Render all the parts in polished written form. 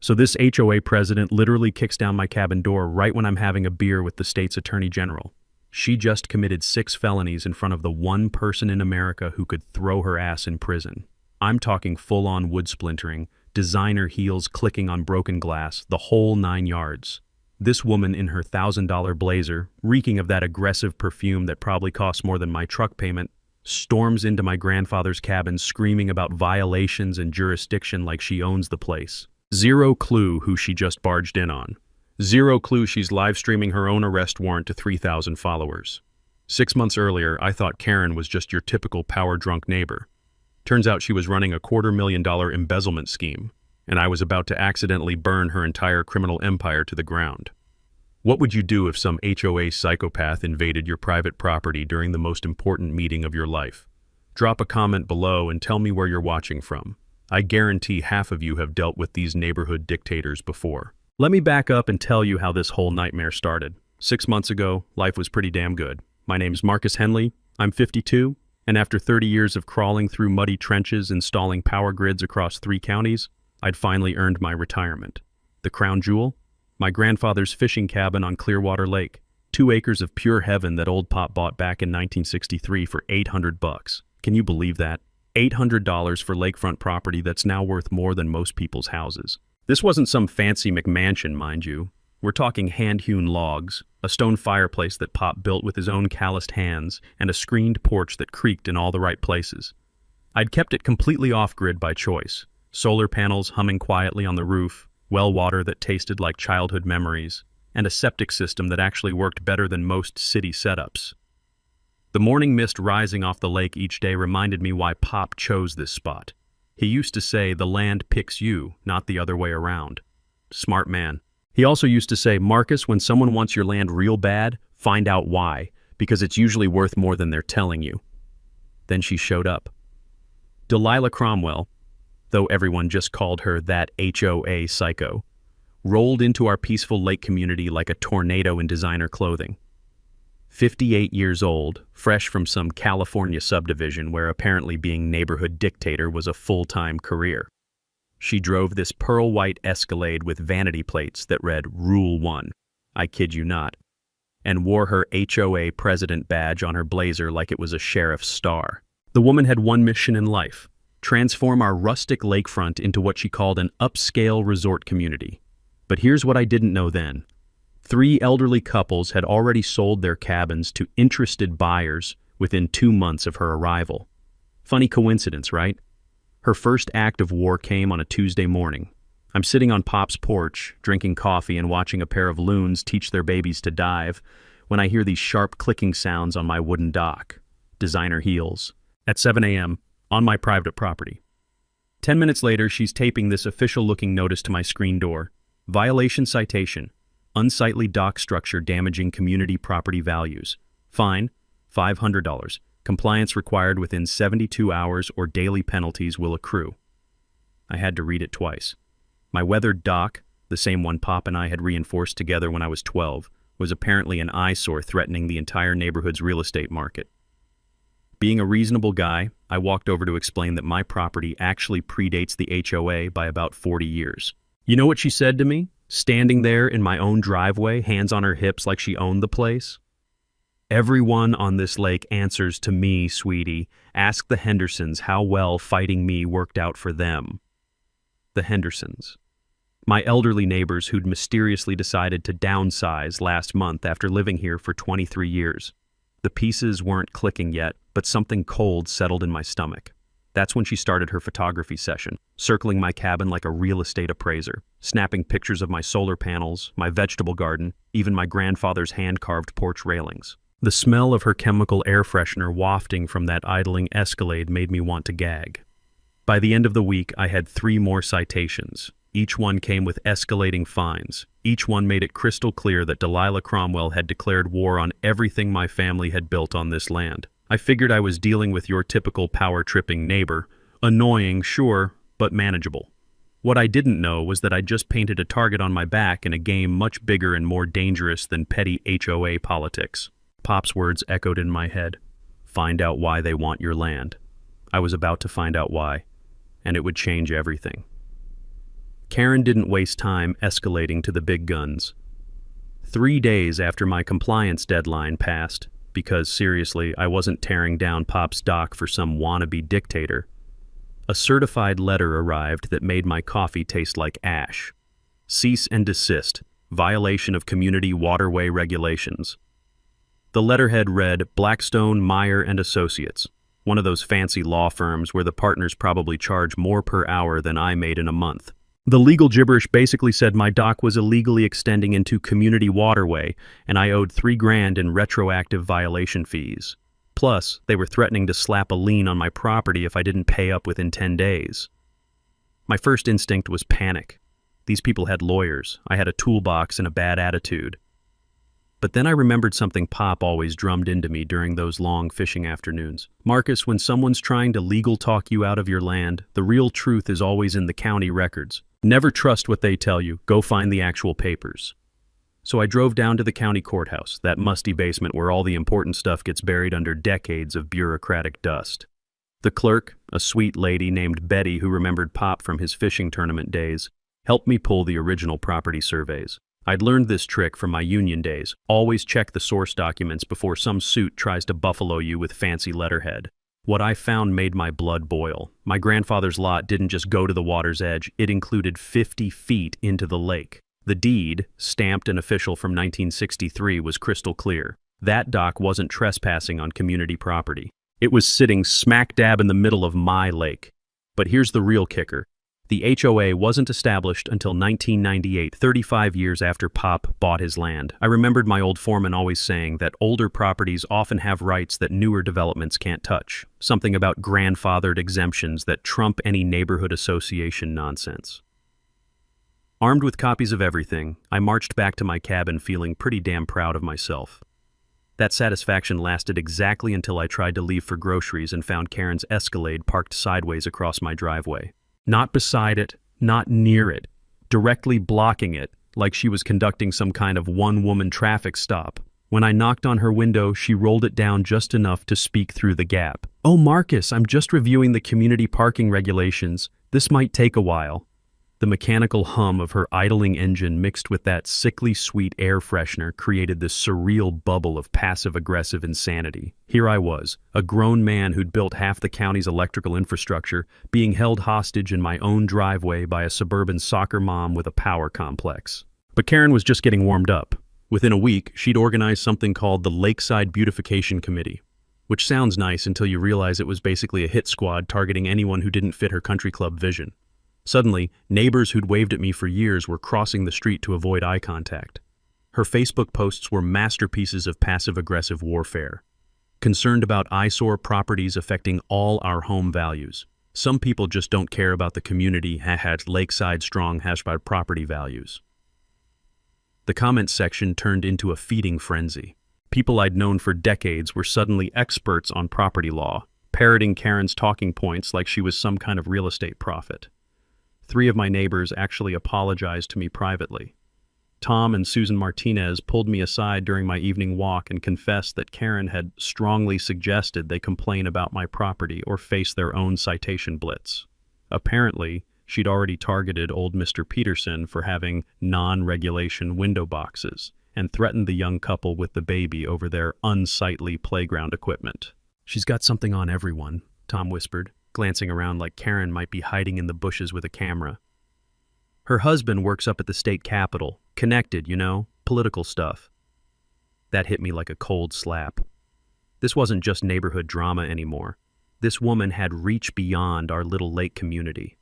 So this HOA president literally kicks down my cabin door right when I'm having a beer with the state's attorney general. She just committed 6 felonies in front of the one person in America who could throw her ass in prison. I'm talking full-on wood splintering, designer heels clicking on broken glass, the whole 9 yards. This woman in her $1,000 blazer, reeking of that aggressive perfume that probably costs more than my truck payment, storms into my grandfather's cabin screaming about violations and jurisdiction like she owns the place. Zero clue who she just barged in on. Zero clue she's live streaming her own arrest warrant to 3,000 followers. 6 months earlier, I thought Karen was just your typical power-drunk neighbor. Turns out she was running a $250,000 embezzlement scheme, and I was about to accidentally burn her entire criminal empire to the ground. What would you do if some HOA psychopath invaded your private property during the most important meeting of your life? Drop a comment below and tell me where you're watching from. I guarantee half of you have dealt with these neighborhood dictators before. Let me back up and tell you how this whole nightmare started. 6 months ago, life was pretty damn good. My name's Marcus Henley, I'm 52, and after 30 years of crawling through muddy trenches installing power grids across 3 counties, I'd finally earned my retirement. The crown jewel? My grandfather's fishing cabin on Clearwater Lake. 2 acres of pure heaven that old Pop bought back in 1963 for $800. Can you believe that? $800 for lakefront property that's now worth more than most people's houses. This wasn't some fancy McMansion, mind you. We're talking hand-hewn logs, a stone fireplace that Pop built with his own calloused hands, and a screened porch that creaked in all the right places. I'd kept it completely off-grid by choice. Solar panels humming quietly on the roof, well water that tasted like childhood memories, and a septic system that actually worked better than most city setups. The morning mist rising off the lake each day reminded me why Pop chose this spot. He used to say the land picks you, not the other way around. Smart man. He also used to say, Marcus, when someone wants your land real bad, find out why, because it's usually worth more than they're telling you. Then she showed up. Delilah Cromwell, though everyone just called her that HOA psycho, rolled into our peaceful lake community like a tornado in designer clothing. 58 years old, fresh from some California subdivision where apparently being neighborhood dictator was a full-time career. She drove this pearl-white Escalade with vanity plates that read Rule 1, I kid you not, and wore her HOA president badge on her blazer like it was a sheriff's star. The woman had one mission in life: transform our rustic lakefront into what she called an upscale resort community. But here's what I didn't know then. 3 elderly couples had already sold their cabins to interested buyers within 2 months of her arrival. Funny coincidence, right? Her first act of war came on a Tuesday morning. I'm sitting on Pop's porch, drinking coffee and watching a pair of loons teach their babies to dive, when I hear these sharp clicking sounds on my wooden dock. Designer heels. At 7 a.m., on my private property. 10 minutes later, she's taping this official-looking notice to my screen door. Violation citation. Unsightly dock structure damaging community property values. Fine, $500. Compliance required within 72 hours or daily penalties will accrue. I had to read it twice. My weathered dock, the same one Pop and I had reinforced together when I was 12, was apparently an eyesore threatening the entire neighborhood's real estate market. Being a reasonable guy, I walked over to explain that my property actually predates the HOA by about 40 years. You know what she said to me? Standing there in my own driveway, hands on her hips like she owned the place. Everyone on this lake answers to me, sweetie. Ask the Hendersons how well fighting me worked out for them. The Hendersons. My elderly neighbors who'd mysteriously decided to downsize last month after living here for 23 years. The pieces weren't clicking yet, but something cold settled in my stomach. That's when she started her photography session, circling my cabin like a real estate appraiser, snapping pictures of my solar panels, my vegetable garden, even my grandfather's hand-carved porch railings. The smell of her chemical air freshener wafting from that idling Escalade made me want to gag. By the end of the week, I had 3 more citations. Each one came with escalating fines. Each one made it crystal clear that Delilah Cromwell had declared war on everything my family had built on this land. I figured I was dealing with your typical power-tripping neighbor. Annoying, sure, but manageable. What I didn't know was that I'd just painted a target on my back in a game much bigger and more dangerous than petty HOA politics. Pop's words echoed in my head. Find out why they want your land. I was about to find out why, and it would change everything. Karen didn't waste time escalating to the big guns. 3 days after my compliance deadline passed, because seriously, I wasn't tearing down Pop's dock for some wannabe dictator, a certified letter arrived that made my coffee taste like ash. Cease and desist. Violation of community waterway regulations. The letterhead read Blackstone, Meyer and Associates, one of those fancy law firms where the partners probably charge more per hour than I made in a month. The legal gibberish basically said my dock was illegally extending into community waterway and I owed $3,000 in retroactive violation fees. Plus, they were threatening to slap a lien on my property if I didn't pay up within 10 days. My first instinct was panic. These people had lawyers, I had a toolbox and a bad attitude. But then I remembered something Pop always drummed into me during those long fishing afternoons. Marcus, when someone's trying to legal talk you out of your land, the real truth is always in the county records. Never trust what they tell you, go find the actual papers. So I drove down to the county courthouse, that musty basement where all the important stuff gets buried under decades of bureaucratic dust. The clerk, a sweet lady named Betty who remembered Pop from his fishing tournament days, helped me pull the original property surveys. I'd learned this trick from my union days. Always check the source documents before some suit tries to buffalo you with fancy letterhead. What I found made my blood boil. My grandfather's lot didn't just go to the water's edge, it included 50 feet into the lake. The deed, stamped and official from 1963, was crystal clear. That dock wasn't trespassing on community property. It was sitting smack dab in the middle of my lake. But here's the real kicker. The HOA wasn't established until 1998, 35 years after Pop bought his land. I remembered my old foreman always saying that older properties often have rights that newer developments can't touch. Something about grandfathered exemptions that trump any neighborhood association nonsense. Armed with copies of everything, I marched back to my cabin feeling pretty damn proud of myself. That satisfaction lasted exactly until I tried to leave for groceries and found Karen's Escalade parked sideways across my driveway. Not beside it, not near it, directly blocking it, like she was conducting some kind of one-woman traffic stop. When I knocked on her window, she rolled it down just enough to speak through the gap. "Oh, Marcus, I'm just reviewing the community parking regulations. This might take a while." The mechanical hum of her idling engine mixed with that sickly sweet air freshener created this surreal bubble of passive-aggressive insanity. Here I was, a grown man who'd built half the county's electrical infrastructure, being held hostage in my own driveway by a suburban soccer mom with a power complex. But Karen was just getting warmed up. Within a week, she'd organized something called the Lakeside Beautification Committee, which sounds nice until you realize it was basically a hit squad targeting anyone who didn't fit her country club vision. Suddenly, neighbors who'd waved at me for years were crossing the street to avoid eye contact. Her Facebook posts were masterpieces of passive-aggressive warfare, concerned about eyesore properties affecting all our home values. Some people just don't care about the community, lakeside strong, property values. The comments section turned into a feeding frenzy. People I'd known for decades were suddenly experts on property law, parroting Karen's talking points like she was some kind of real estate prophet. 3 of my neighbors actually apologized to me privately. Tom and Susan Martinez pulled me aside during my evening walk and confessed that Karen had strongly suggested they complain about my property or face their own citation blitz. Apparently, she'd already targeted old Mr. Peterson for having non-regulation window boxes and threatened the young couple with the baby over their unsightly playground equipment. "She's got something on everyone," Tom whispered, glancing around like Karen might be hiding in the bushes with a camera. "Her husband works up at the state capitol. Connected, you know, political stuff." That hit me like a cold slap. This wasn't just neighborhood drama anymore. This woman had reach beyond our little lake community.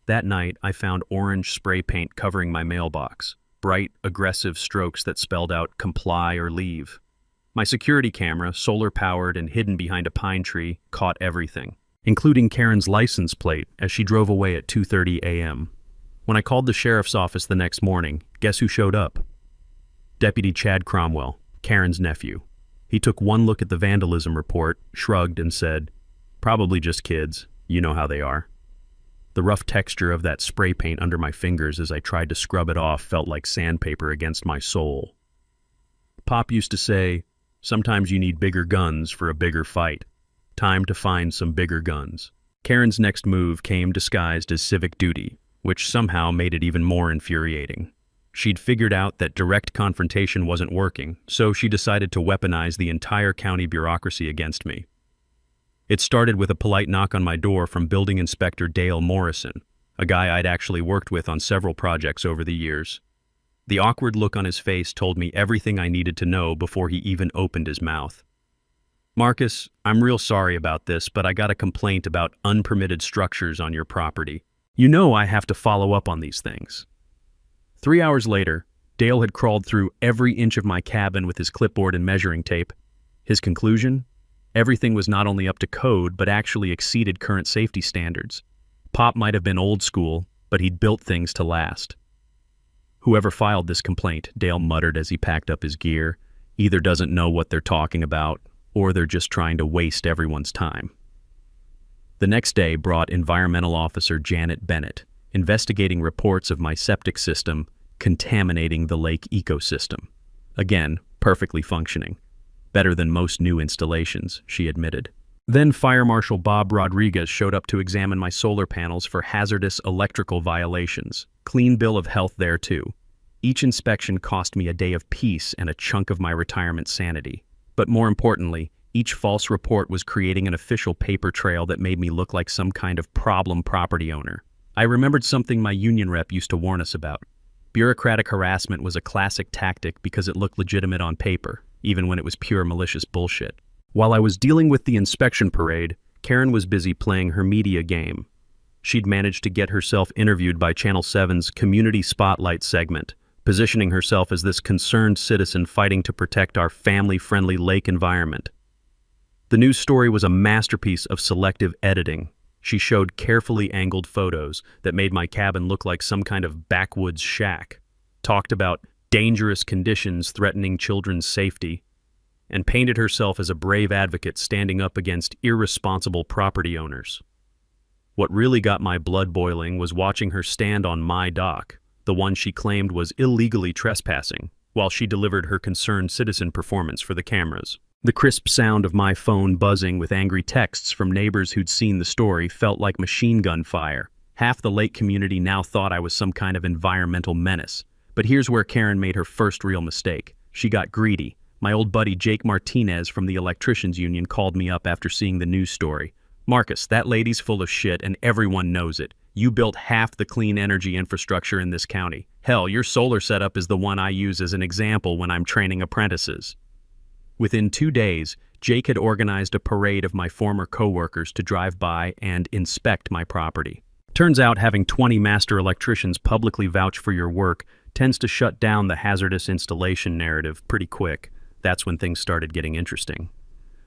That night, I found orange spray paint covering my mailbox, bright, aggressive strokes that spelled out "comply or leave." My security camera, solar-powered and hidden behind a pine tree, caught everything, including Karen's license plate as she drove away at 2:30 a.m. When I called the sheriff's office the next morning, guess who showed up? Deputy Chad Cromwell, Karen's nephew. He took one look at the vandalism report, shrugged, and said, "Probably just kids. You know how they are." The rough texture of that spray paint under my fingers as I tried to scrub it off felt like sandpaper against my soul. Pop used to say, "Sometimes you need bigger guns for a bigger fight." Time to find some bigger guns. Karen's next move came disguised as civic duty. which somehow made it even more infuriating. She'd figured out that direct confrontation wasn't working, so she decided to weaponize the entire county bureaucracy against me. It started with a polite knock on my door from Building Inspector Dale Morrison, a guy I'd actually worked with on several projects over the years. The awkward look on his face told me everything I needed to know before he even opened his mouth. "Marcus, I'm real sorry about this, but I got a complaint about unpermitted structures on your property. You know I have to follow up on these things." 3 hours later, Dale had crawled through every inch of my cabin with his clipboard and measuring tape. His conclusion? Everything was not only up to code, but actually exceeded current safety standards. Pop might have been old school, but he'd built things to last. "Whoever filed this complaint," Dale muttered as he packed up his gear, "either doesn't know what they're talking about, or they're just trying to waste everyone's time." The next day brought Environmental Officer Janet Bennett, investigating reports of my septic system contaminating the lake ecosystem. Again, perfectly functioning. Better than most new installations, she admitted. Then Fire Marshal Bob Rodriguez showed up to examine my solar panels for hazardous electrical violations. Clean bill of health there too. Each inspection cost me a day of peace and a chunk of my retirement sanity. But more importantly, each false report was creating an official paper trail that made me look like some kind of problem property owner. I remembered something my union rep used to warn us about. Bureaucratic harassment was a classic tactic because it looked legitimate on paper, even when it was pure malicious bullshit. While I was dealing with the inspection parade, Karen was busy playing her media game. She'd managed to get herself interviewed by Channel 7's Community Spotlight segment, positioning herself as this concerned citizen fighting to protect our family-friendly lake environment. The news story was a masterpiece of selective editing. She showed carefully angled photos that made my cabin look like some kind of backwoods shack, talked about dangerous conditions threatening children's safety, and painted herself as a brave advocate standing up against irresponsible property owners. What really got my blood boiling was watching her stand on my dock, the one she claimed was illegally trespassing, while she delivered her concerned citizen performance for the cameras. The crisp sound of my phone buzzing with angry texts from neighbors who'd seen the story felt like machine gun fire. Half the lake community now thought I was some kind of environmental menace. But here's where Karen made her first real mistake. She got greedy. My old buddy Jake Martinez from the Electricians Union called me up after seeing the news story. "Marcus, that lady's full of shit and everyone knows it. You built half the clean energy infrastructure in this county. Hell, your solar setup is the one I use as an example when I'm training apprentices." Within 2 days, Jake had organized a parade of my former coworkers to drive by and inspect my property. Turns out having 20 master electricians publicly vouch for your work tends to shut down the hazardous installation narrative pretty quick. That's when things started getting interesting.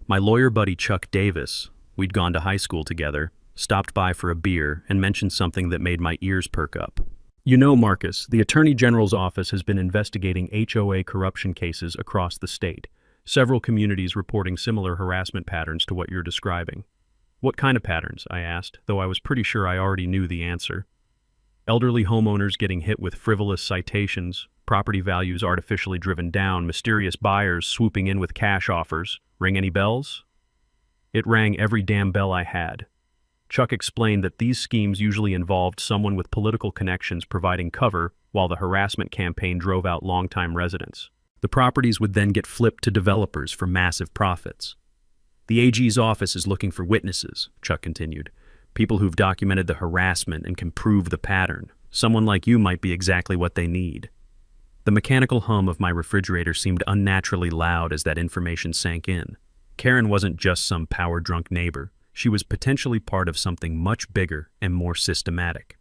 My lawyer buddy Chuck Davis, we'd gone to high school together, stopped by for a beer and mentioned something that made my ears perk up. "You know, Marcus, the Attorney General's office has been investigating HOA corruption cases across the state. Several communities reporting similar harassment patterns to what you're describing." "What kind of patterns?" I asked, though I was pretty sure I already knew the answer. "Elderly homeowners getting hit with frivolous citations, property values artificially driven down, mysterious buyers swooping in with cash offers. Ring any bells?" It rang every damn bell I had. Chuck explained that these schemes usually involved someone with political connections providing cover while the harassment campaign drove out longtime residents. The properties would then get flipped to developers for massive profits. "The AG's office is looking for witnesses," Chuck continued. "People who've documented the harassment and can prove the pattern. Someone like you might be exactly what they need." The mechanical hum of my refrigerator seemed unnaturally loud as that information sank in. Karen wasn't just some power-drunk neighbor. She was potentially part of something much bigger and more systematic.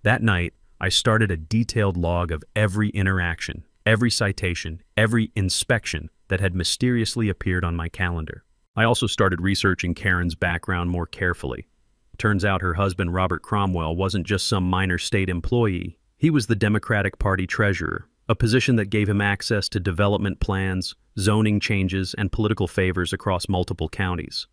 That night, I started a detailed log of every interaction, every citation, every inspection that had mysteriously appeared on my calendar. I also started researching Karen's background more carefully. Turns out her husband, Robert Cromwell, wasn't just some minor state employee. He was the Democratic Party treasurer, a position that gave him access to development plans, zoning changes, and political favors across multiple counties.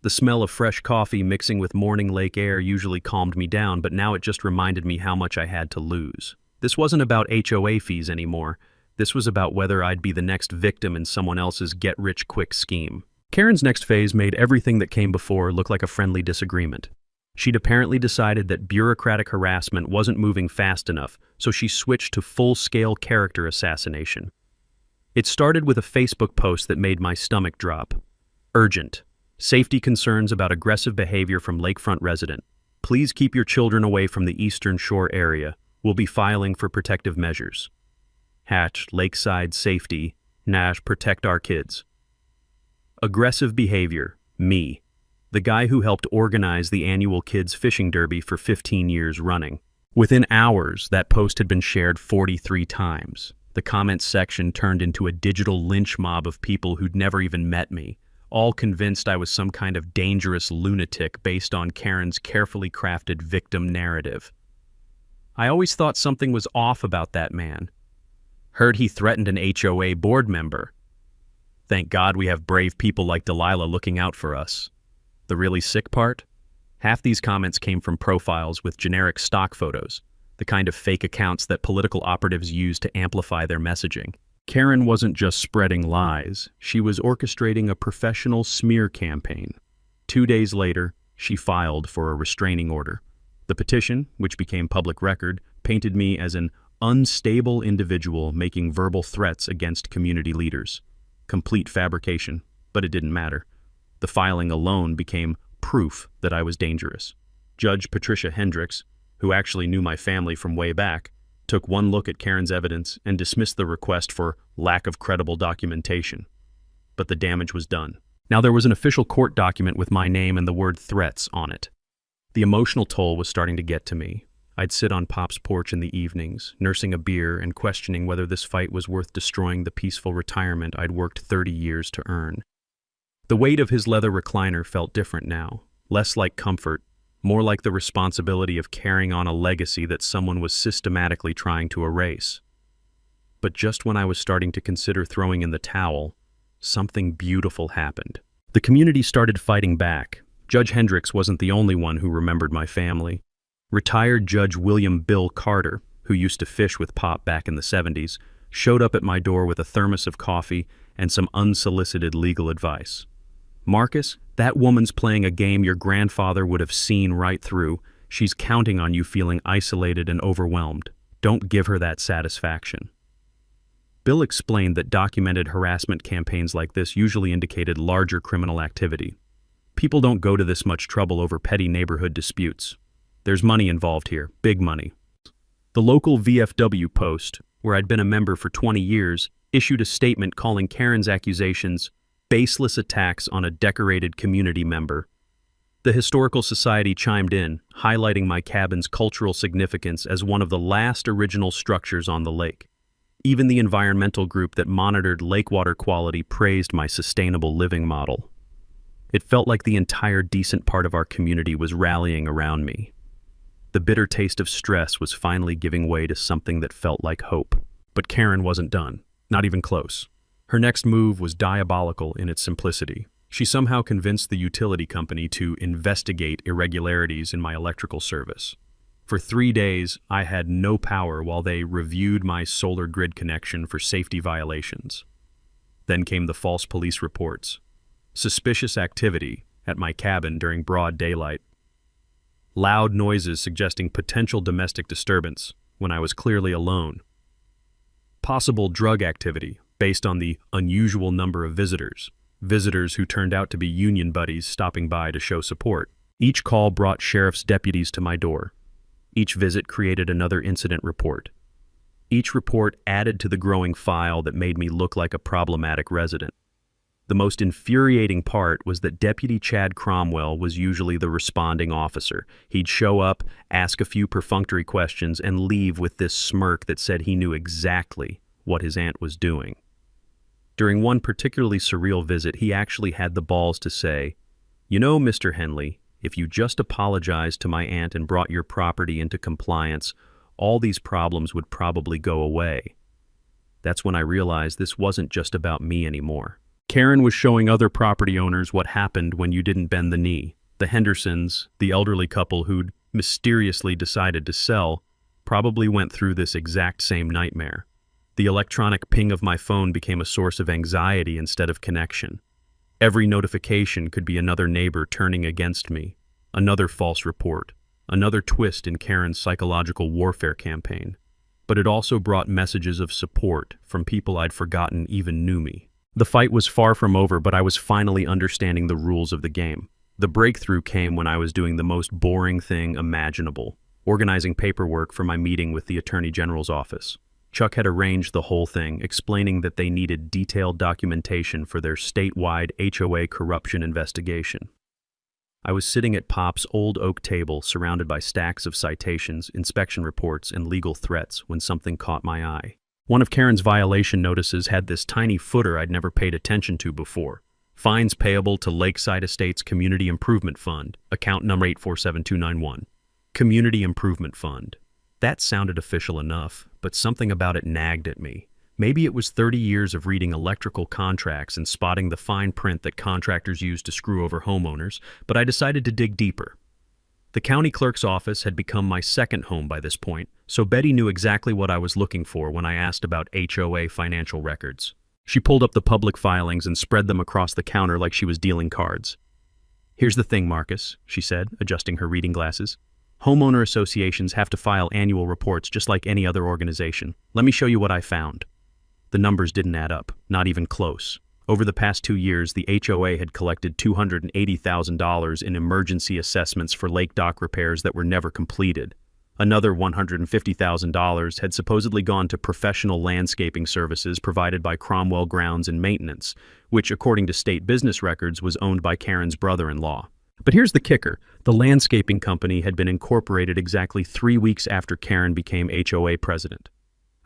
The smell of fresh coffee mixing with morning lake air usually calmed me down, but now it just reminded me how much I had to lose. This wasn't about HOA fees anymore. This was about whether I'd be the next victim in someone else's get-rich-quick scheme. Karen's next phase made everything that came before look like a friendly disagreement. She'd apparently decided that bureaucratic harassment wasn't moving fast enough, so she switched to full-scale character assassination. It started with a Facebook post that made my stomach drop. Urgent. Safety concerns about aggressive behavior from lakefront resident. Please keep your children away from the Eastern Shore area. We'll be filing for protective measures. Hatch, Lakeside Safety, Nash, protect our kids. Aggressive behavior. Me. The guy who helped organize the annual kids fishing derby for 15 years running. Within hours, that post had been shared 43 times. The comments section turned into a digital lynch mob of people who'd never even met me, all convinced I was some kind of dangerous lunatic based on Karen's carefully crafted victim narrative. I always thought something was off about that man. Heard he threatened an HOA board member. Thank God we have brave people like Delilah looking out for us. The really sick part? Half these comments came from profiles with generic stock photos, the kind of fake accounts that political operatives use to amplify their messaging. Karen wasn't just spreading lies, she was orchestrating a professional smear campaign. 2 days later, she filed for a restraining order. The petition, which became public record, painted me as an unstable individual making verbal threats against community leaders. Complete fabrication, but it didn't matter. The filing alone became proof that I was dangerous. Judge Patricia Hendricks, who actually knew my family from way back, took one look at Karen's evidence and dismissed the request for lack of credible documentation. But the damage was done. Now there was an official court document with my name and the word threats on it. The emotional toll was starting to get to me. I'd sit on Pop's porch in the evenings, nursing a beer and questioning whether this fight was worth destroying the peaceful retirement I'd worked 30 years to earn. The weight of his leather recliner felt different now, less like comfort, more like the responsibility of carrying on a legacy that someone was systematically trying to erase. But just when I was starting to consider throwing in the towel, something beautiful happened. The community started fighting back. Judge Hendricks wasn't the only one who remembered my family. Retired Judge William Bill Carter, who used to fish with Pop back in the 70s, showed up at my door with a thermos of coffee and some unsolicited legal advice. Marcus, that woman's playing a game your grandfather would have seen right through. She's counting on you feeling isolated and overwhelmed. Don't give her that satisfaction. Bill explained that documented harassment campaigns like this usually indicated larger criminal activity. People don't go to this much trouble over petty neighborhood disputes. There's money involved here, big money. The local VFW Post, where I'd been a member for 20 years, issued a statement calling Karen's accusations baseless attacks on a decorated community member. The Historical Society chimed in, highlighting my cabin's cultural significance as one of the last original structures on the lake. Even the environmental group that monitored lake water quality praised my sustainable living model. It felt like the entire decent part of our community was rallying around me. The bitter taste of stress was finally giving way to something that felt like hope. But Karen wasn't done, not even close. Her next move was diabolical in its simplicity. She somehow convinced the utility company to investigate irregularities in my electrical service. For 3 days, I had no power while they reviewed my solar grid connection for safety violations. Then came the false police reports. Suspicious activity at my cabin during broad daylight. Loud noises suggesting potential domestic disturbance when I was clearly alone. Possible drug activity based on the unusual number of visitors who turned out to be union buddies stopping by to show support. Each call brought sheriff's deputies to my door. Each visit created another incident report. Each report added to the growing file that made me look like a problematic resident. The most infuriating part was that Deputy Chad Cromwell was usually the responding officer. He'd show up, ask a few perfunctory questions, and leave with this smirk that said he knew exactly what his aunt was doing. During one particularly surreal visit, he actually had the balls to say, "You know, Mr. Henley, if you just apologized to my aunt and brought your property into compliance, all these problems would probably go away." That's when I realized this wasn't just about me anymore. Karen was showing other property owners what happened when you didn't bend the knee. The Hendersons, the elderly couple who'd mysteriously decided to sell, probably went through this exact same nightmare. The electronic ping of my phone became a source of anxiety instead of connection. Every notification could be another neighbor turning against me, Another false report. Another twist in Karen's psychological warfare campaign. But it also brought messages of support from people I'd forgotten even knew me. The fight was far from over, but I was finally understanding the rules of the game. The breakthrough came when I was doing the most boring thing imaginable, organizing paperwork for my meeting with the Attorney General's office. Chuck had arranged the whole thing, explaining that they needed detailed documentation for their statewide HOA corruption investigation. I was sitting at Pop's old oak table, surrounded by stacks of citations, inspection reports, and legal threats, when something caught my eye. One of Karen's violation notices had this tiny footer I'd never paid attention to before. Fines payable to Lakeside Estates Community Improvement Fund, account number 847291. Community Improvement Fund. That sounded official enough, but something about it nagged at me. Maybe it was 30 years of reading electrical contracts and spotting the fine print that contractors use to screw over homeowners, but I decided to dig deeper. The county clerk's office had become my second home by this point, so Betty knew exactly what I was looking for when I asked about HOA financial records. She pulled up the public filings and spread them across the counter like she was dealing cards. "Here's the thing, Marcus," she said, adjusting her reading glasses. "Homeowner associations have to file annual reports just like any other organization. Let me show you what I found." The numbers didn't add up, not even close. Over the past 2 years, the HOA had collected $280,000 in emergency assessments for lake dock repairs that were never completed. Another $150,000 had supposedly gone to professional landscaping services provided by Cromwell Grounds and Maintenance, which, according to state business records, was owned by Karen's brother-in-law. But here's the kicker. The landscaping company had been incorporated exactly 3 weeks after Karen became HOA president.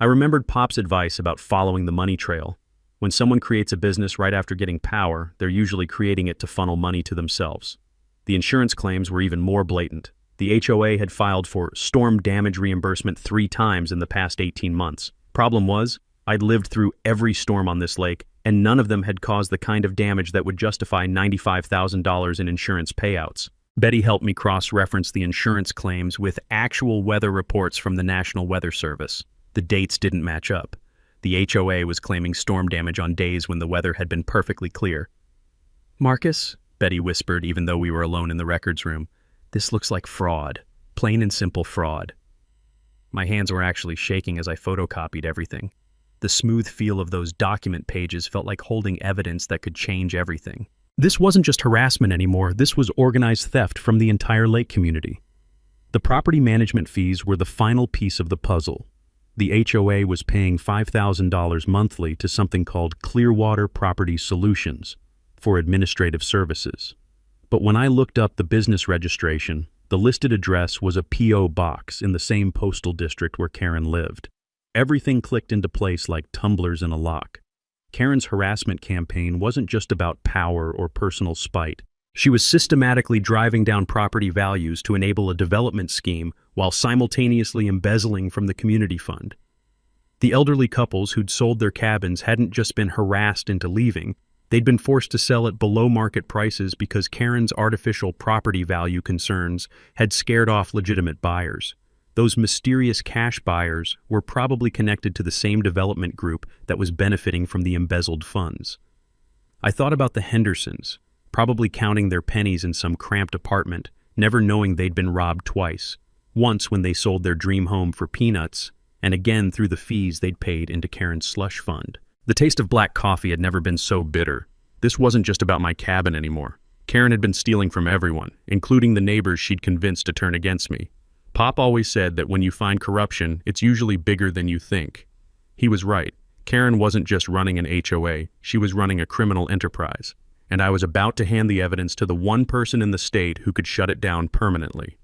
I remembered Pop's advice about following the money trail. When someone creates a business right after getting power, they're usually creating it to funnel money to themselves. The insurance claims were even more blatant. The HOA had filed for storm damage reimbursement 3 times in the past 18 months. Problem was, I'd lived through every storm on this lake, and none of them had caused the kind of damage that would justify $95,000 in insurance payouts. Betty helped me cross-reference the insurance claims with actual weather reports from the National Weather Service. The dates didn't match up. The HOA was claiming storm damage on days when the weather had been perfectly clear. "Marcus," Betty whispered even though we were alone in the records room, "this looks like fraud. Plain and simple fraud." My hands were actually shaking as I photocopied everything. The smooth feel of those document pages felt like holding evidence that could change everything. This wasn't just harassment anymore, this was organized theft from the entire lake community. The property management fees were the final piece of the puzzle. The HOA was paying $5,000 monthly to something called Clearwater Property Solutions for administrative services. But when I looked up the business registration, the listed address was a P.O. box in the same postal district where Karen lived. Everything clicked into place like tumblers in a lock. Karen's harassment campaign wasn't just about power or personal spite. She was systematically driving down property values to enable a development scheme while simultaneously embezzling from the community fund. The elderly couples who'd sold their cabins hadn't just been harassed into leaving, they'd been forced to sell at below market prices because Karen's artificial property value concerns had scared off legitimate buyers. Those mysterious cash buyers were probably connected to the same development group that was benefiting from the embezzled funds. I thought about the Hendersons, probably counting their pennies in some cramped apartment, never knowing they'd been robbed twice. Once when they sold their dream home for peanuts, and again through the fees they'd paid into Karen's slush fund. The taste of black coffee had never been so bitter. This wasn't just about my cabin anymore. Karen had been stealing from everyone, including the neighbors she'd convinced to turn against me. Pop always said that when you find corruption, it's usually bigger than you think. He was right. Karen wasn't just running an HOA, she was running a criminal enterprise. And I was about to hand the evidence to the one person in the state who could shut it down permanently.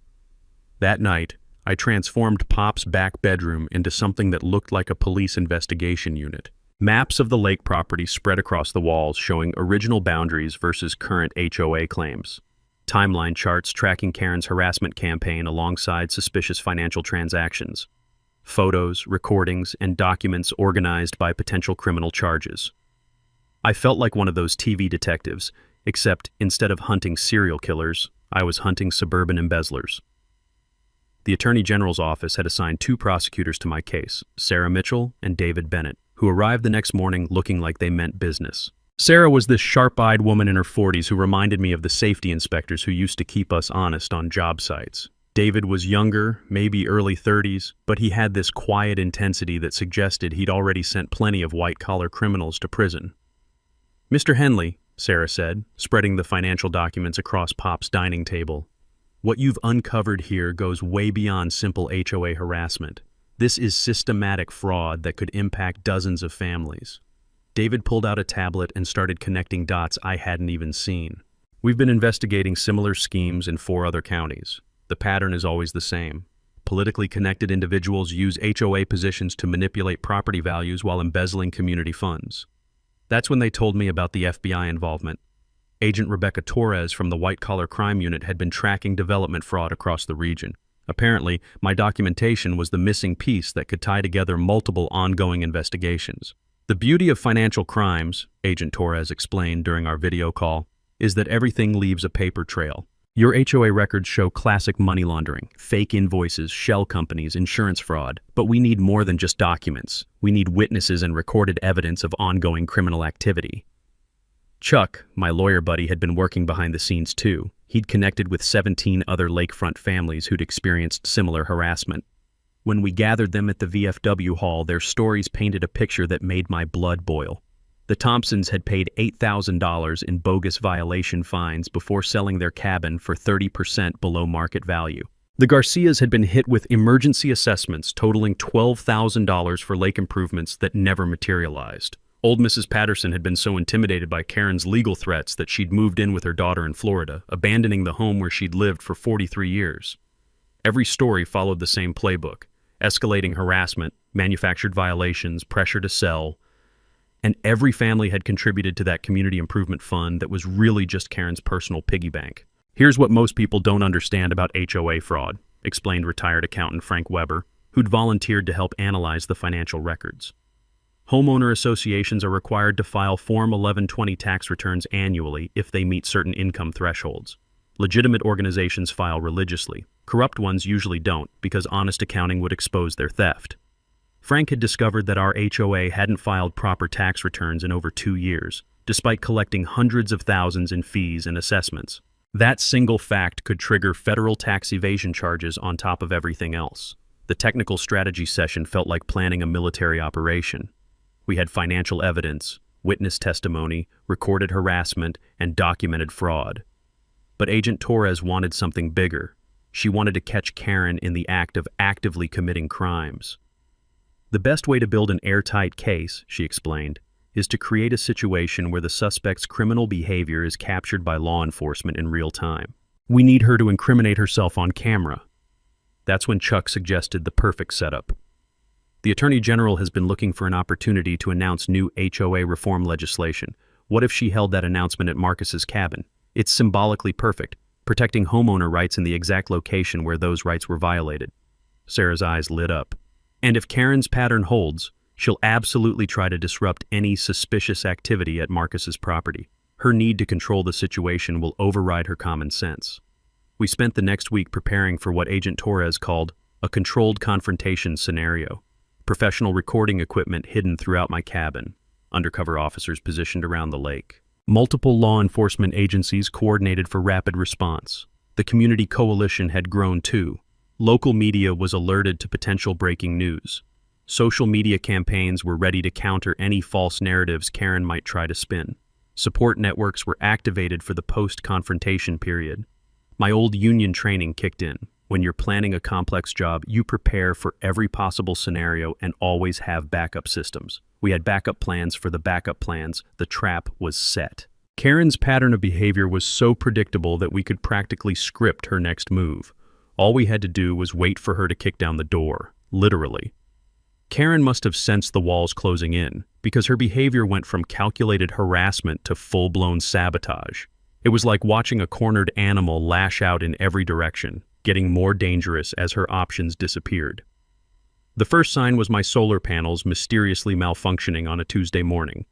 That night, I transformed Pop's back bedroom into something that looked like a police investigation unit. Maps of the lake property spread across the walls showing original boundaries versus current HOA claims. Timeline charts tracking Karen's harassment campaign alongside suspicious financial transactions. Photos, recordings, and documents organized by potential criminal charges. I felt like one of those TV detectives, except instead of hunting serial killers, I was hunting suburban embezzlers. The Attorney General's office had assigned 2 prosecutors to my case, Sarah Mitchell and David Bennett, who arrived the next morning looking like they meant business. Sarah was this sharp-eyed woman in her 40s who reminded me of the safety inspectors who used to keep us honest on job sites. David was younger, maybe early 30s, but he had this quiet intensity that suggested he'd already sent plenty of white-collar criminals to prison. "Mr. Henley," Sarah said, spreading the financial documents across Pop's dining table, "what you've uncovered here goes way beyond simple HOA harassment. This is systematic fraud that could impact dozens of families." David pulled out a tablet and started connecting dots I hadn't even seen. "We've been investigating similar schemes in 4 other counties. The pattern is always the same. Politically connected individuals use HOA positions to manipulate property values while embezzling community funds." That's when they told me about the FBI involvement. Agent Rebecca Torres from the White Collar Crime Unit had been tracking development fraud across the region. Apparently, my documentation was the missing piece that could tie together multiple ongoing investigations. "The beauty of financial crimes," Agent Torres explained during our video call, "is that everything leaves a paper trail. Your HOA records show classic money laundering, fake invoices, shell companies, insurance fraud. But we need more than just documents. We need witnesses and recorded evidence of ongoing criminal activity." Chuck, my lawyer buddy, had been working behind the scenes too. He'd connected with 17 other lakefront families who'd experienced similar harassment. When we gathered them at the VFW hall, their stories painted a picture that made my blood boil. The Thompsons had paid $8,000 in bogus violation fines before selling their cabin for 30% below market value. The Garcias had been hit with emergency assessments totaling $12,000 for lake improvements that never materialized. Old Mrs. Patterson had been so intimidated by Karen's legal threats that she'd moved in with her daughter in Florida, abandoning the home where she'd lived for 43 years. Every story followed the same playbook: escalating harassment, manufactured violations, pressure to sell. And every family had contributed to that community improvement fund that was really just Karen's personal piggy bank. "Here's what most people don't understand about HOA fraud," explained retired accountant Frank Weber, who'd volunteered to help analyze the financial records. "Homeowner associations are required to file Form 1120 tax returns annually if they meet certain income thresholds. Legitimate organizations file religiously. Corrupt ones usually don't, because honest accounting would expose their theft. Frank had discovered that our HOA hadn't filed proper tax returns in over 2 years, despite collecting hundreds of thousands in fees and assessments. That single fact could trigger federal tax evasion charges on top of everything else. The technical strategy session felt like planning a military operation. We had financial evidence, witness testimony, recorded harassment, and documented fraud. But Agent Torres wanted something bigger. She wanted to catch Karen in the act of actively committing crimes. "The best way to build an airtight case," she explained, "is to create a situation where the suspect's criminal behavior is captured by law enforcement in real time. We need her to incriminate herself on camera." That's when Chuck suggested the perfect setup. "The Attorney General has been looking for an opportunity to announce new HOA reform legislation. What if she held that announcement at Marcus's cabin? It's symbolically perfect, protecting homeowner rights in the exact location where those rights were violated." Sarah's eyes lit up. "And if Karen's pattern holds, she'll absolutely try to disrupt any suspicious activity at Marcus's property. Her need to control the situation will override her common sense." We spent the next week preparing for what Agent Torres called a controlled confrontation scenario. Professional recording equipment hidden throughout my cabin, undercover officers positioned around the lake. Multiple law enforcement agencies coordinated for rapid response. The community coalition had grown too. Local media was alerted to potential breaking news. Social media campaigns were ready to counter any false narratives Karen might try to spin. Support networks were activated for the post-confrontation period. My old union training kicked in. When you're planning a complex job, you prepare for every possible scenario and always have backup systems. We had backup plans for the backup plans. The trap was set. Karen's pattern of behavior was so predictable that we could practically script her next move. All we had to do was wait for her to kick down the door, literally. Karen must have sensed the walls closing in, because her behavior went from calculated harassment to full-blown sabotage. It was like watching a cornered animal lash out in every direction, getting more dangerous as her options disappeared. The first sign was my solar panels mysteriously malfunctioning on a Tuesday morning.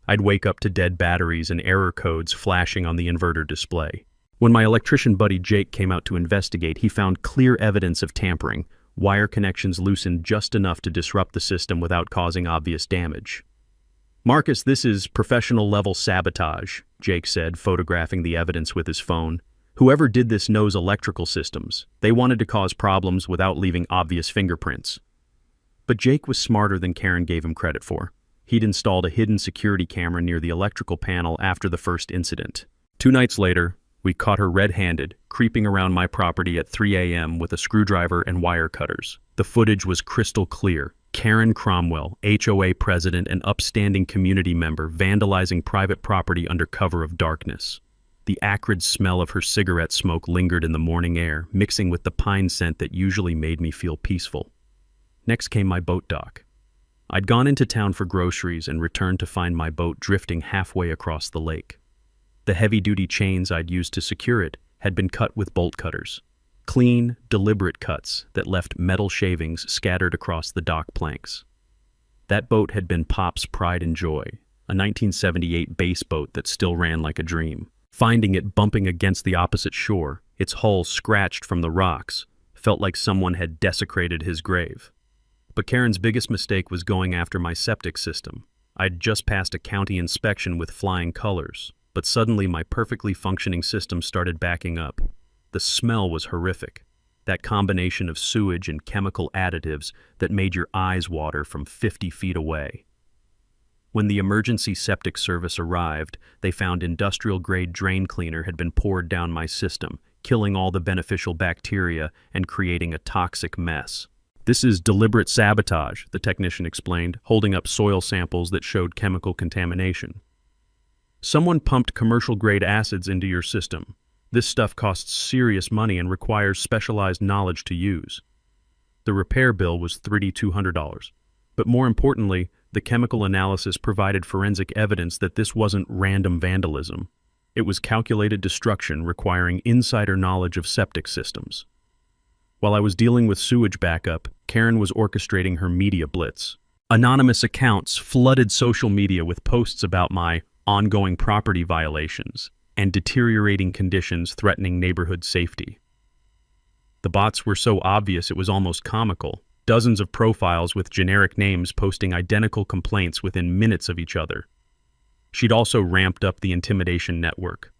I'd wake up to dead batteries and error codes flashing on the inverter display. When my electrician buddy Jake came out to investigate, he found clear evidence of tampering, wire connections loosened just enough to disrupt the system without causing obvious damage. "Marcus, this is professional-level sabotage," Jake said, photographing the evidence with his phone. "Whoever did this knows electrical systems. They wanted to cause problems without leaving obvious fingerprints." But Jake was smarter than Karen gave him credit for. He'd installed a hidden security camera near the electrical panel after the first incident. 2 nights later, we caught her red-handed, creeping around my property at 3 a.m. with a screwdriver and wire cutters. The footage was crystal clear. Karen Cromwell, HOA president and upstanding community member, vandalizing private property under cover of darkness. The acrid smell of her cigarette smoke lingered in the morning air, mixing with the pine scent that usually made me feel peaceful. Next came my boat dock. I'd gone into town for groceries and returned to find my boat drifting halfway across the lake. The heavy-duty chains I'd used to secure it had been cut with bolt cutters. Clean, deliberate cuts that left metal shavings scattered across the dock planks. That boat had been Pop's pride and joy, a 1978 bass boat that still ran like a dream. Finding it bumping against the opposite shore, its hull scratched from the rocks, felt like someone had desecrated his grave. But Karen's biggest mistake was going after my septic system. I'd just passed a county inspection with flying colors, but suddenly my perfectly functioning system started backing up. The smell was horrific, that combination of sewage and chemical additives that made your eyes water from 50 feet away. When the emergency septic service arrived, they found industrial-grade drain cleaner had been poured down my system, killing all the beneficial bacteria and creating a toxic mess. "This is deliberate sabotage," the technician explained, holding up soil samples that showed chemical contamination. "Someone pumped commercial-grade acids into your system. This stuff costs serious money and requires specialized knowledge to use." The repair bill was $3,200. But more importantly, the chemical analysis provided forensic evidence that this wasn't random vandalism. It was calculated destruction requiring insider knowledge of septic systems. While I was dealing with sewage backup, Karen was orchestrating her media blitz. Anonymous accounts flooded social media with posts about my ongoing property violations and deteriorating conditions threatening neighborhood safety. The bots were so obvious it was almost comical. Dozens of profiles with generic names posting identical complaints within minutes of each other. She'd also ramped up the intimidation network.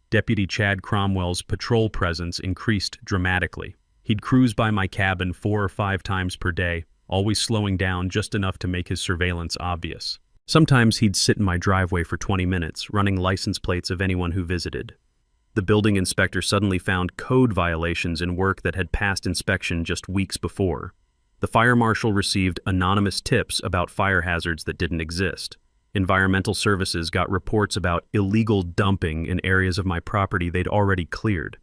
Deputy Chad Cromwell's patrol presence increased dramatically. He'd cruise by my cabin 4 or 5 times per day, always slowing down just enough to make his surveillance obvious. Sometimes he'd sit in my driveway for 20 minutes, running license plates of anyone who visited. The building inspector suddenly found code violations in work that had passed inspection just weeks before. The fire marshal received anonymous tips about fire hazards that didn't exist. Environmental services got reports about illegal dumping in areas of my property they'd already cleared.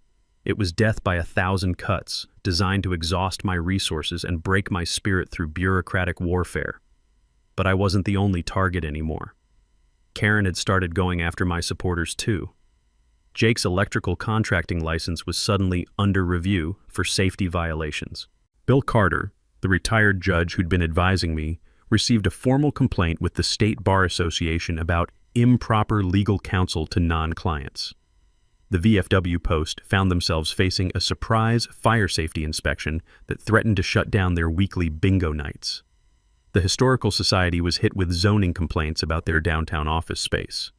It was death by 1,000 cuts, designed to exhaust my resources and break my spirit through bureaucratic warfare. But I wasn't the only target anymore. Karen had started going after my supporters too. Jake's electrical contracting license was suddenly under review for safety violations. Bill Carter, the retired judge who'd been advising me, received a formal complaint with the State Bar Association about improper legal counsel to non-clients. The VFW Post found themselves facing a surprise fire safety inspection that threatened to shut down their weekly bingo nights. The Historical Society was hit with zoning complaints about their downtown office space.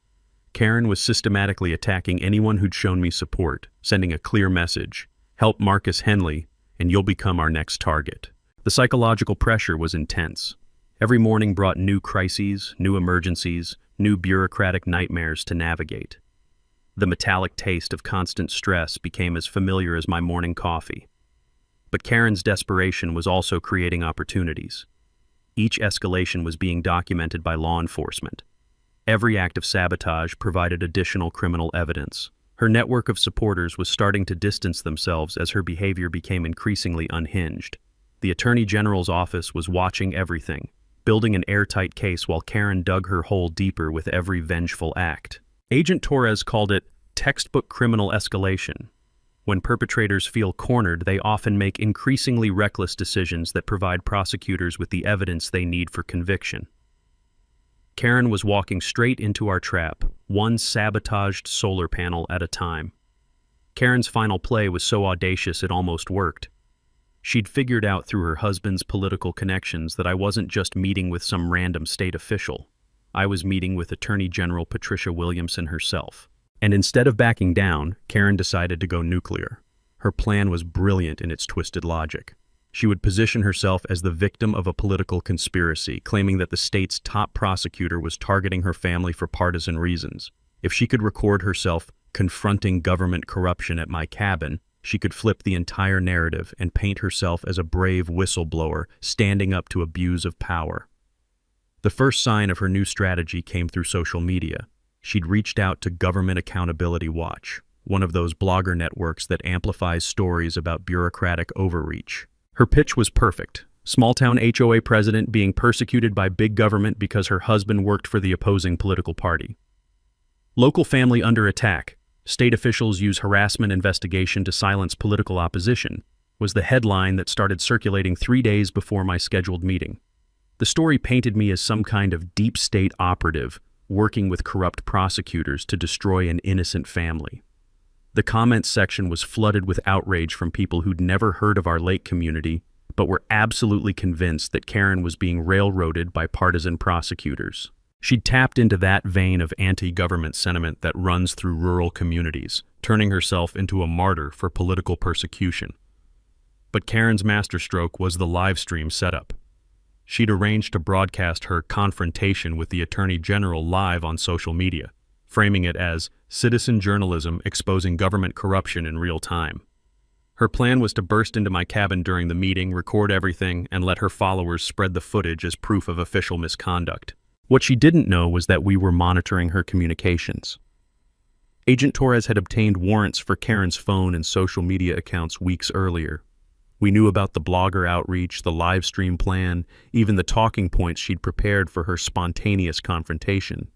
Karen was systematically attacking anyone who'd shown me support, sending a clear message: "Help Marcus Henley, and you'll become our next target." The psychological pressure was intense. Every morning brought new crises, new emergencies, new bureaucratic nightmares to navigate. The metallic taste of constant stress became as familiar as my morning coffee. But Karen's desperation was also creating opportunities. Each escalation was being documented by law enforcement. Every act of sabotage provided additional criminal evidence. Her network of supporters was starting to distance themselves as her behavior became increasingly unhinged. The Attorney General's office was watching everything, building an airtight case while Karen dug her hole deeper with every vengeful act. Agent Torres called it textbook criminal escalation. When perpetrators feel cornered, they often make increasingly reckless decisions that provide prosecutors with the evidence they need for conviction. Karen was walking straight into our trap, one sabotaged solar panel at a time. Karen's final play was so audacious it almost worked. She'd figured out through her husband's political connections that I wasn't just meeting with some random state official. I was meeting with Attorney General Patricia Williamson herself. And instead of backing down, Karen decided to go nuclear. Her plan was brilliant in its twisted logic. She would position herself as the victim of a political conspiracy, claiming that the state's top prosecutor was targeting her family for partisan reasons. If she could record herself confronting government corruption at my cabin, she could flip the entire narrative and paint herself as a brave whistleblower standing up to abuse of power. The first sign of her new strategy came through social media. She'd reached out to Government Accountability Watch, one of those blogger networks that amplifies stories about bureaucratic overreach. Her pitch was perfect. Small-town HOA president being persecuted by big government because her husband worked for the opposing political party. Local family under attack. State officials use harassment investigation to silence political opposition, was the headline that started circulating 3 days before my scheduled meeting. The story painted me as some kind of deep state operative working with corrupt prosecutors to destroy an innocent family. The comments section was flooded with outrage from people who'd never heard of our lake community, but were absolutely convinced that Karen was being railroaded by partisan prosecutors. She'd tapped into that vein of anti-government sentiment that runs through rural communities, turning herself into a martyr for political persecution. But Karen's masterstroke was the live stream setup. She'd arranged to broadcast her confrontation with the Attorney General live on social media, framing it as citizen journalism exposing government corruption in real time. Her plan was to burst into my cabin during the meeting, record everything, and let her followers spread the footage as proof of official misconduct. What she didn't know was that we were monitoring her communications. Agent Torres had obtained warrants for Karen's phone and social media accounts weeks earlier. We knew about the blogger outreach, the live stream plan, even the talking points she'd prepared for her spontaneous confrontation.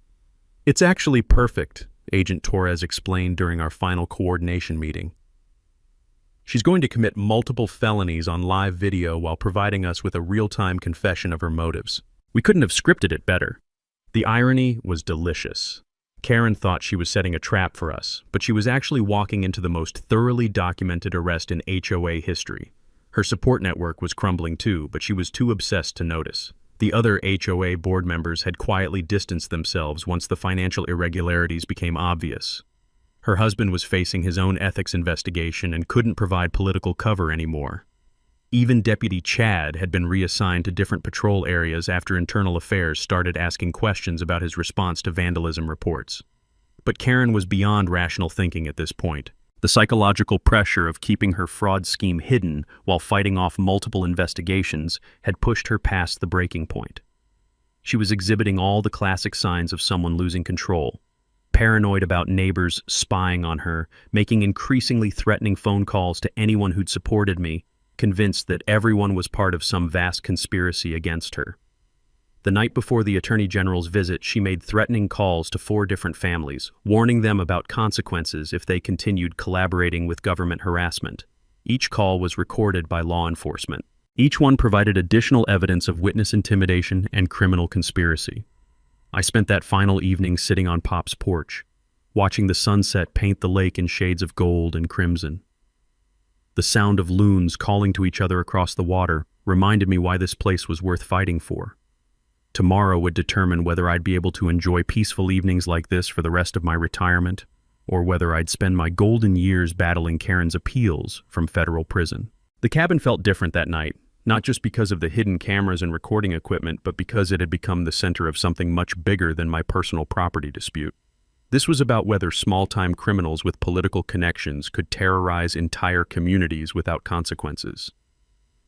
"It's actually perfect," Agent Torres explained during our final coordination meeting. "She's going to commit multiple felonies on live video while providing us with a real-time confession of her motives. We couldn't have scripted it better." The irony was delicious. Karen thought she was setting a trap for us, but she was actually walking into the most thoroughly documented arrest in HOA history. Her support network was crumbling too, but she was too obsessed to notice. The other HOA board members had quietly distanced themselves once the financial irregularities became obvious. Her husband was facing his own ethics investigation and couldn't provide political cover anymore. Even Deputy Chad had been reassigned to different patrol areas after Internal Affairs started asking questions about his response to vandalism reports. But Karen was beyond rational thinking at this point. The psychological pressure of keeping her fraud scheme hidden while fighting off multiple investigations had pushed her past the breaking point. She was exhibiting all the classic signs of someone losing control. Paranoid about neighbors spying on her, making increasingly threatening phone calls to anyone who'd supported me, convinced that everyone was part of some vast conspiracy against her. The night before the Attorney General's visit, she made threatening calls to 4 different families, warning them about consequences if they continued collaborating with government harassment. Each call was recorded by law enforcement. Each one provided additional evidence of witness intimidation and criminal conspiracy. I spent that final evening sitting on Pop's porch, watching the sunset paint the lake in shades of gold and crimson. The sound of loons calling to each other across the water reminded me why this place was worth fighting for. Tomorrow would determine whether I'd be able to enjoy peaceful evenings like this for the rest of my retirement, or whether I'd spend my golden years battling Karen's appeals from federal prison. The cabin felt different that night, not just because of the hidden cameras and recording equipment, but because it had become the center of something much bigger than my personal property dispute. This was about whether small-time criminals with political connections could terrorize entire communities without consequences.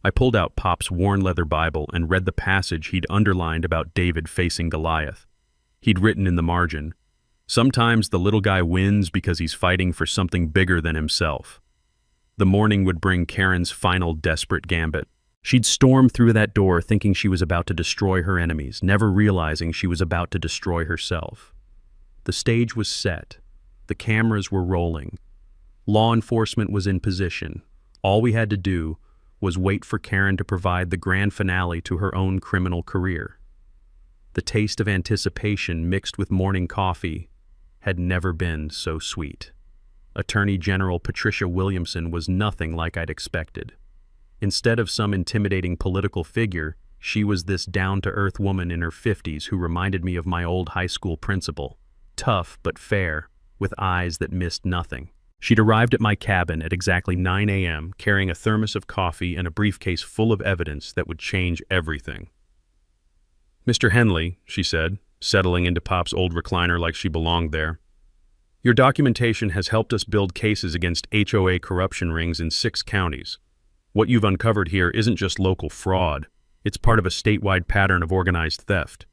I pulled out Pop's worn leather Bible and read the passage he'd underlined about David facing Goliath. He'd written in the margin, "Sometimes the little guy wins because he's fighting for something bigger than himself." The morning would bring Karen's final desperate gambit. She'd storm through that door thinking she was about to destroy her enemies, never realizing she was about to destroy herself. The stage was set. The cameras were rolling. Law enforcement was in position. All we had to do was wait for Karen to provide the grand finale to her own criminal career. The taste of anticipation mixed with morning coffee had never been so sweet. Attorney General Patricia Williamson was nothing like I'd expected. Instead of some intimidating political figure, She was this down-to-earth woman in her 50s who reminded me of my old high school principal. Tough but fair, with eyes that missed nothing. She'd arrived at my cabin at exactly 9 a.m., carrying a thermos of coffee and a briefcase full of evidence that would change everything. "Mr. Henley," she said, settling into Pop's old recliner like she belonged there, "your documentation has helped us build cases against HOA corruption rings in 6 counties. What you've uncovered here isn't just local fraud. It's part of a statewide pattern of organized theft."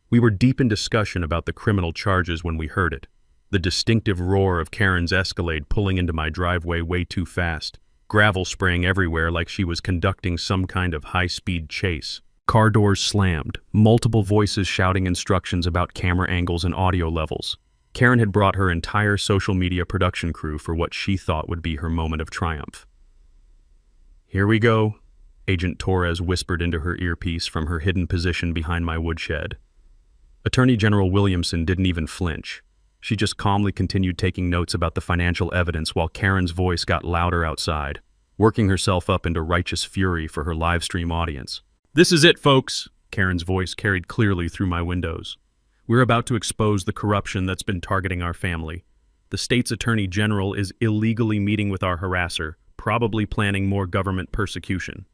We were deep in discussion about the criminal charges when we heard it. The distinctive roar of Karen's Escalade pulling into my driveway way too fast, gravel spraying everywhere like she was conducting some kind of high-speed chase. Car doors slammed, multiple voices shouting instructions about camera angles and audio levels. Karen had brought her entire social media production crew for what she thought would be her moment of triumph. "Here we go," Agent Torres whispered into her earpiece from her hidden position behind my woodshed. Attorney General Williamson didn't even flinch. She just calmly continued taking notes about the financial evidence while Karen's voice got louder outside, working herself up into righteous fury for her live stream audience. "This is it, folks," Karen's voice carried clearly through my windows. "We're about to expose the corruption that's been targeting our family. The state's attorney general is illegally meeting with our harasser, probably planning more government persecution."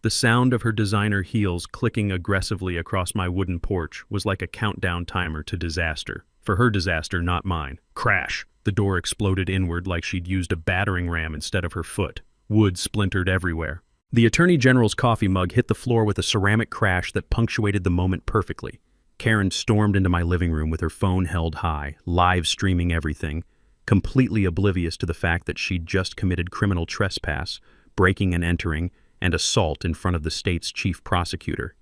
The sound of her designer heels clicking aggressively across my wooden porch was like a countdown timer to disaster. For her disaster, not mine. Crash! The door exploded inward like she'd used a battering ram instead of her foot. Wood splintered everywhere. The Attorney General's coffee mug hit the floor with a ceramic crash that punctuated the moment perfectly. Karen stormed into my living room with her phone held high, live streaming everything, completely oblivious to the fact that she'd just committed criminal trespass, breaking and entering, and assault in front of the state's chief prosecutor.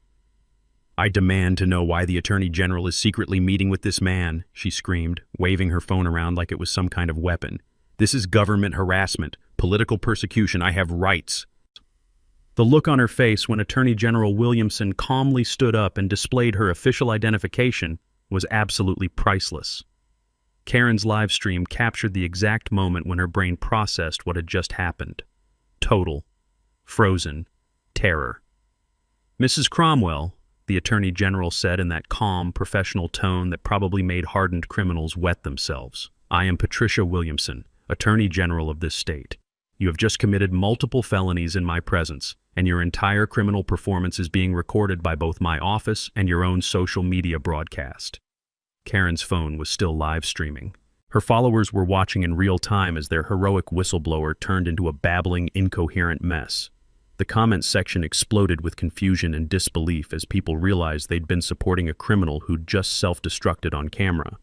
"I demand to know why the Attorney General is secretly meeting with this man," she screamed, waving her phone around like it was some kind of weapon. "This is government harassment, political persecution. I have rights." The look on her face when Attorney General Williamson calmly stood up and displayed her official identification was absolutely priceless. Karen's live stream captured the exact moment when her brain processed what had just happened. Total, frozen terror. "Mrs. Cromwell," the Attorney General said in that calm, professional tone that probably made hardened criminals wet themselves, "I am Patricia Williamson, Attorney General of this state. You have just committed multiple felonies in my presence, and your entire criminal performance is being recorded by both my office and your own social media broadcast." Karen's phone was still live streaming. Her followers were watching in real time as their heroic whistleblower turned into a babbling, incoherent mess. The comments section exploded with confusion and disbelief as people realized they'd been supporting a criminal who'd just self-destructed on camera.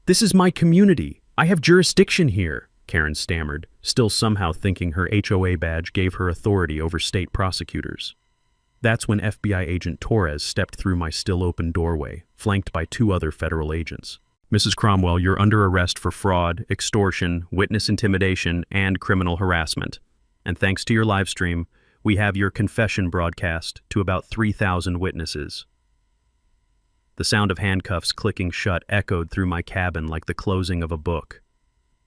This is my community. I have jurisdiction here," Karen stammered, still somehow thinking her HOA badge gave her authority over state prosecutors. That's when FBI agent Torres stepped through my still-open doorway, flanked by 2 other federal agents. "Mrs. Cromwell, you're under arrest for fraud, extortion, witness intimidation, and criminal harassment. And thanks to your live stream, we have your confession broadcast to about 3,000 witnesses." The sound of handcuffs clicking shut echoed through my cabin like the closing of a book.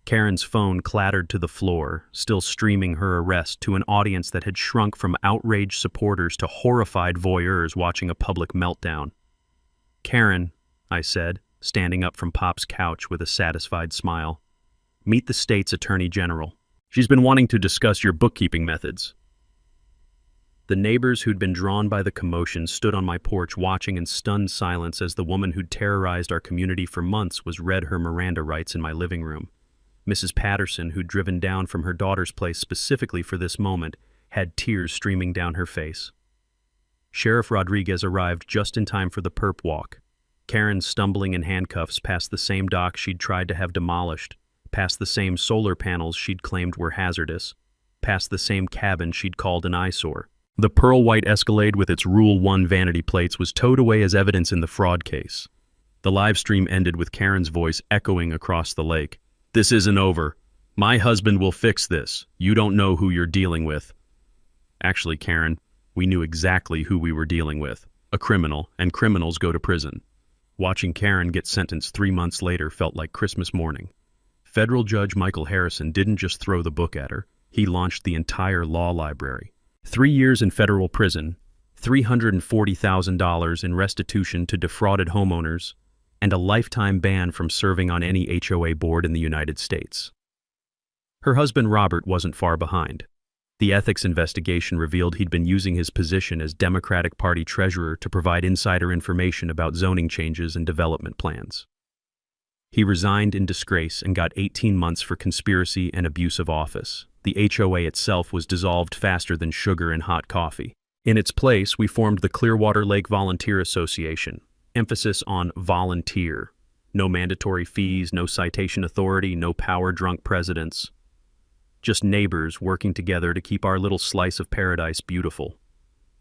Karen's phone clattered to the floor, still streaming her arrest to an audience that had shrunk from outraged supporters to horrified voyeurs watching a public meltdown. "Karen," I said, standing up from Pop's couch with a satisfied smile, "meet the state's Attorney General. She's been wanting to discuss your bookkeeping methods." The neighbors who'd been drawn by the commotion stood on my porch watching in stunned silence as the woman who'd terrorized our community for months was read her Miranda rights in my living room. Mrs. Patterson, who'd driven down from her daughter's place specifically for this moment, had tears streaming down her face. Sheriff Rodriguez arrived just in time for the perp walk. Karen stumbling in handcuffs past the same dock she'd tried to have demolished, past the same solar panels she'd claimed were hazardous, past the same cabin she'd called an eyesore. The pearl-white Escalade with its Rule 1 vanity plates was towed away as evidence in the fraud case. The live stream ended with Karen's voice echoing across the lake. "This isn't over. My husband will fix this. You don't know who you're dealing with." Actually, Karen, we knew exactly who we were dealing with. A criminal, and criminals go to prison. Watching Karen get sentenced 3 months later felt like Christmas morning. Federal Judge Michael Harrison didn't just throw the book at her. He launched the entire law library. 3 years in federal prison, $340,000 in restitution to defrauded homeowners, and a lifetime ban from serving on any HOA board in the United States. Her husband Robert wasn't far behind. The ethics investigation revealed he'd been using his position as Democratic Party treasurer to provide insider information about zoning changes and development plans. He resigned in disgrace and got 18 months for conspiracy and abuse of office. The HOA itself was dissolved faster than sugar in hot coffee. In its place, we formed the Clearwater Lake Volunteer Association. Emphasis on volunteer. No mandatory fees, no citation authority, no power-drunk presidents. Just neighbors working together to keep our little slice of paradise beautiful.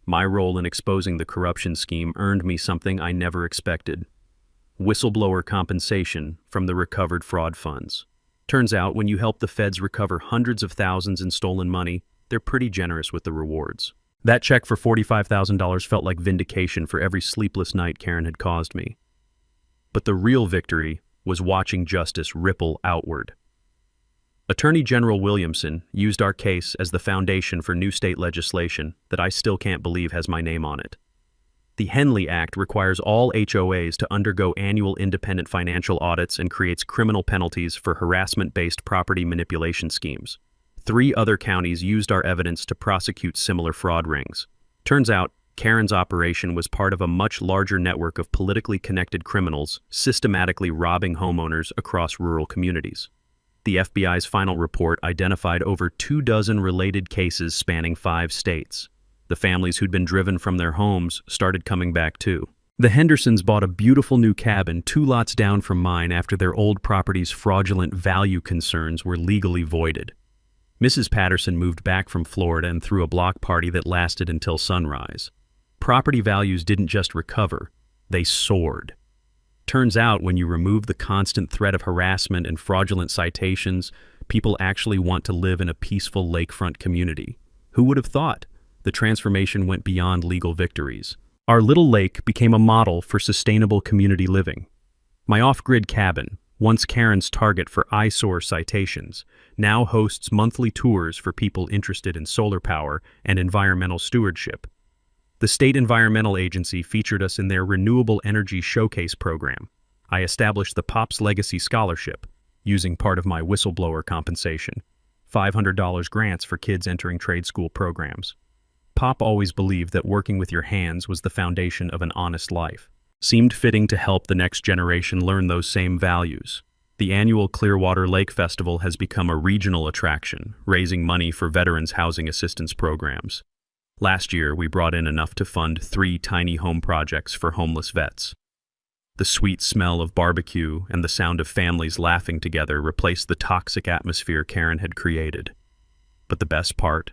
My role in exposing the corruption scheme earned me something I never expected. Whistleblower compensation from the recovered fraud funds. Turns out, when you help the feds recover hundreds of thousands in stolen money, they're pretty generous with the rewards. That check for $45,000 felt like vindication for every sleepless night Karen had caused me. But the real victory was watching justice ripple outward. Attorney General Williamson used our case as the foundation for new state legislation that I still can't believe has my name on it. The Henley Act requires all HOAs to undergo annual independent financial audits and creates criminal penalties for harassment-based property manipulation schemes. 3 other counties used our evidence to prosecute similar fraud rings. Turns out, Karen's operation was part of a much larger network of politically connected criminals systematically robbing homeowners across rural communities. The FBI's final report identified over 24 related cases spanning 5 states. The families who'd been driven from their homes started coming back too. The Hendersons bought a beautiful new cabin 2 lots down from mine after their old property's fraudulent value concerns were legally voided. Mrs. Patterson moved back from Florida and threw a block party that lasted until sunrise. Property values didn't just recover, they soared. Turns out, when you remove the constant threat of harassment and fraudulent citations, people actually want to live in a peaceful lakefront community. Who would have thought? The transformation went beyond legal victories. Our little lake became a model for sustainable community living. My off-grid cabin, once Karen's target for eyesore citations, now hosts monthly tours for people interested in solar power and environmental stewardship. The State Environmental Agency featured us in their Renewable Energy Showcase program. I established the Pops Legacy Scholarship, using part of my whistleblower compensation. $500 grants for kids entering trade school programs. Pop always believed that working with your hands was the foundation of an honest life. Seemed fitting to help the next generation learn those same values. The annual Clearwater Lake Festival has become a regional attraction, raising money for veterans' housing assistance programs. Last year, we brought in enough to fund 3 tiny home projects for homeless vets. The sweet smell of barbecue and the sound of families laughing together replaced the toxic atmosphere Karen had created. But the best part?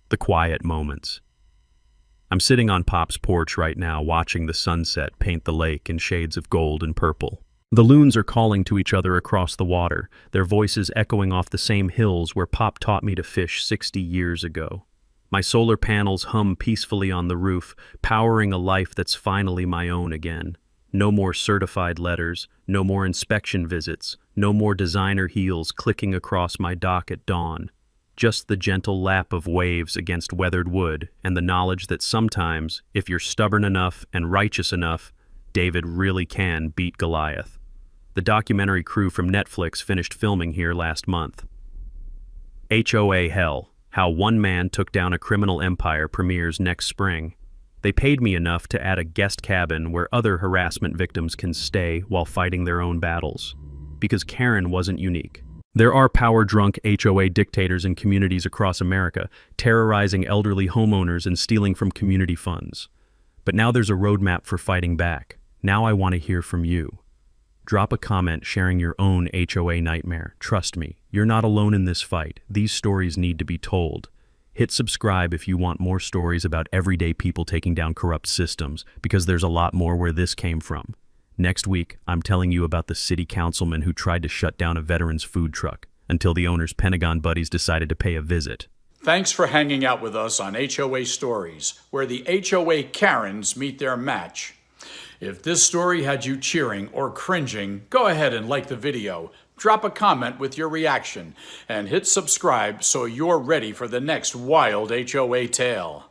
The quiet moments. I'm sitting on Pop's porch right now watching the sunset paint the lake in shades of gold and purple. The loons are calling to each other across the water, their voices echoing off the same hills where Pop taught me to fish 60 years ago. My solar panels hum peacefully on the roof, powering a life that's finally my own again. No more certified letters, no more inspection visits, no more designer heels clicking across my dock at dawn. Just the gentle lap of waves against weathered wood and the knowledge that sometimes, if you're stubborn enough and righteous enough, David really can beat Goliath. The documentary crew from Netflix finished filming here last month. HOA Hell, How One Man Took Down a Criminal Empire premieres next spring. They paid me enough to add a guest cabin where other harassment victims can stay while fighting their own battles. Because Karen wasn't unique. There are power-drunk HOA dictators in communities across America, terrorizing elderly homeowners and stealing from community funds. But now there's a roadmap for fighting back. Now I want to hear from you. Drop a comment sharing your own HOA nightmare. Trust me, you're not alone in this fight. These stories need to be told. Hit subscribe if you want more stories about everyday people taking down corrupt systems, because there's a lot more where this came from. Next week, I'm telling you about the city councilman who tried to shut down a veteran's food truck until the owner's Pentagon buddies decided to pay a visit. Thanks for hanging out with us on HOA Stories, where the HOA Karens meet their match. If this story had you cheering or cringing, go ahead and like the video, Drop a comment with your reaction and hit subscribe so you're ready for the next wild HOA tale.